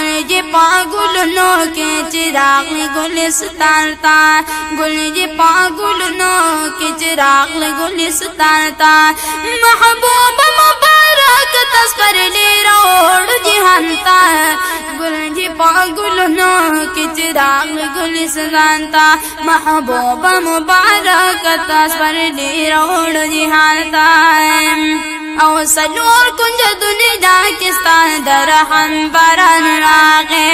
گل پاگلنو کے چراغ گلستان تا گل پاگلنو کے چراغ گلستان تا محبوب مبارک تصور لے روڑ جہان تا گل پاگلنو کے چراغ گلستان تا محبوب مبارک تصور لے روڑ جہان تا او سلور کنج دنیا کستان درہم بران راغے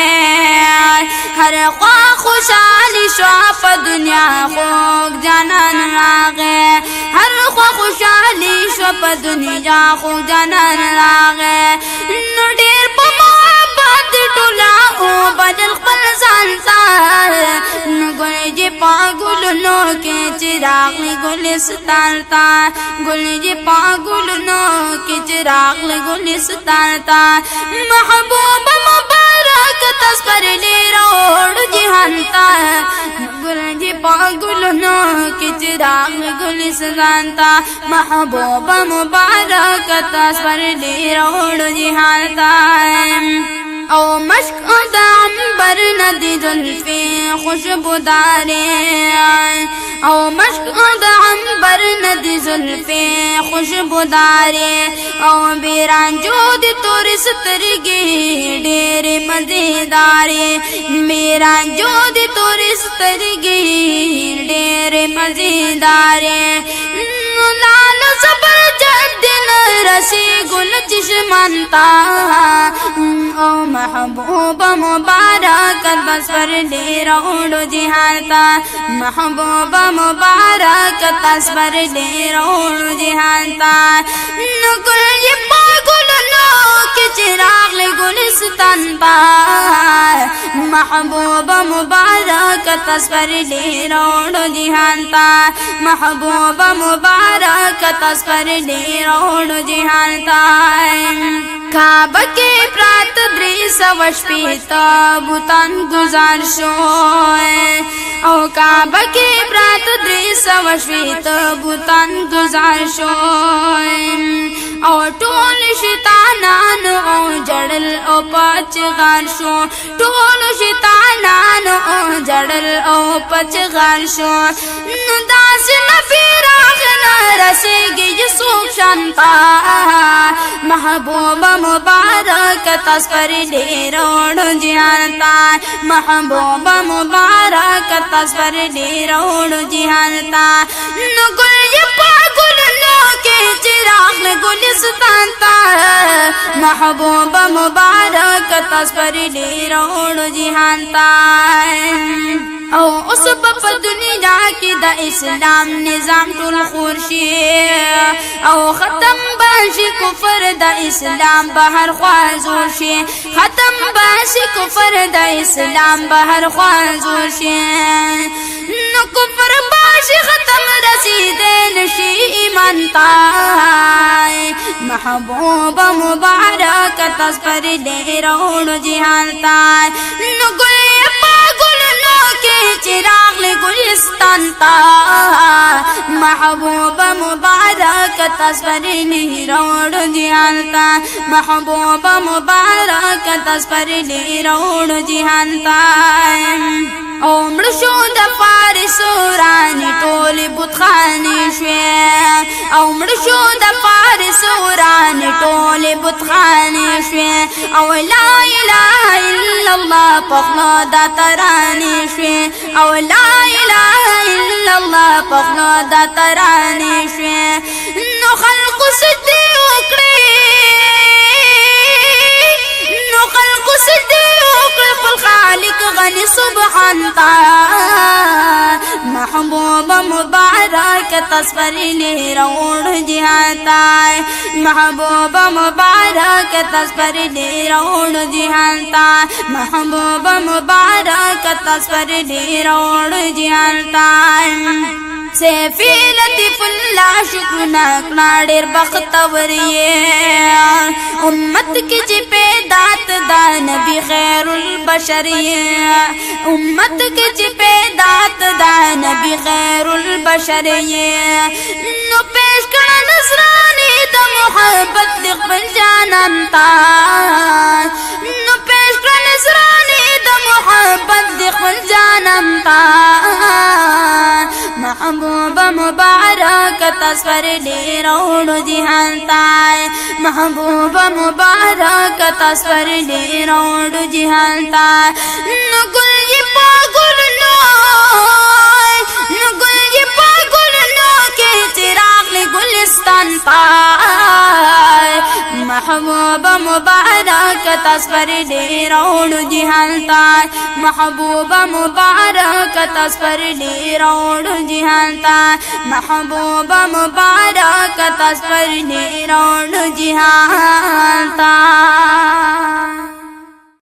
ہر خواہ خوشحالی شواپ دنیا خوک جانان راغے ہر خواہ خوشحالی شواپ دنیا خوک جانان راغے نو دیر پا محبت ٹولا او بدل خپل زانتا نو گل پاگلنو کے چراغ گلستان تا گل پاگلنو کے چراغ گلستان تا محبوب مبارک تصور لے روڑ جہان تا گل پاگلنو کے چراغ گلستان تا محبوب مبارک تصور لے روڑ جہان تا او مشک دا عنبر ندی زلفی خوشبو دارے او مشک دا عنبر ندی زلفی خوشبو دارے او بیران جو دی توری سترگی ڈیر مزیدارے بیران جو دی توری سترگی ڈیر مزیدارے لال صبر جدن رسی گل چشمانتا او محبوب مبارک تصور لے روڑ جہان تا محبوب مبارک تصور لے روڑ جہان تا گل پاگلنو کے چراغ گلستان تا محبوب مبارک تصور لے روڑ جہان تا محبوب مبارک تصور لے روڑ جہان تا کعبہ کے پرات دری سوش پیتا بوتان گزار شو او کعبہ کے پرات دری سوش پیتا بوتان گزار شو او ٹول شیطانان او جڑل او پچ غار شو ٹول شیطانان او جڑل او پچ غار شو داس نبی راغنا رسے گی سوک شانتا محبوب مبارک تصور لے روڑ جہان تا محبوب مبارک تصور لے روڑ جہان تا گل پاگلنو کے چراغ گلستان تا محبوب مبارک تصور لے روڑ جہان تا او اس پپ دنیا کی دا اسلام نظام ٹول خورشی او ختم باشی کفر دا اسلام بہر خوازور شی ختم باشی کفر دا اسلام بہر خوازور شی نو کفر باشی ختم رسیدین شی ایمان تا محبوب مبارک تصور لے روڑ جہان تا نو گل چراغ گلستان تا محبوب مبارک تصور لے روڑ جہان تا محبوب مبارک تصور لے روڑ جہان تا عمر شو د فارس ورانی ټول بتخانی شوی عمر شو د فارس ورانی ټول بتخانی شوی او لا اله الا الله پخلا د ترانی شوی او لا اله الا الله پخلا د ترانی شوی نو خلق سدی وکړي نو خلق سدی وکړي خپل خالق غنی سبحان تا محبوب مبارک تصور لے روڑ جہان تا محبوب مبارک تصور لے روڑ جہان تا محبوب مبارک تصور لے روڑ جہان تا سیفی لطیف اللہ شکرنا کناڑیر بختور یہ امت کی جی پیدات دا نبی خیر البشر یہ امت کی جی پیدات دا نبی خیر البشر یہ نو پیش کرنا نصرانی دا محبت لقبل جانان تا نو پیش کرنا محبوب مبارک تصور لی روڑ جہان تائے محبوب مبارک تصور لی روڑ جہان تائے نگل یہ پاگل نوائے نگل یہ پاگل نو کے چراغ گلستان پائے محبوب مبارک تصور لی روڑ جہان تائے محبوب مبارک تصور لی روڑ جہان تائے محبوب مبارک تصور لی روڑ جہان تائے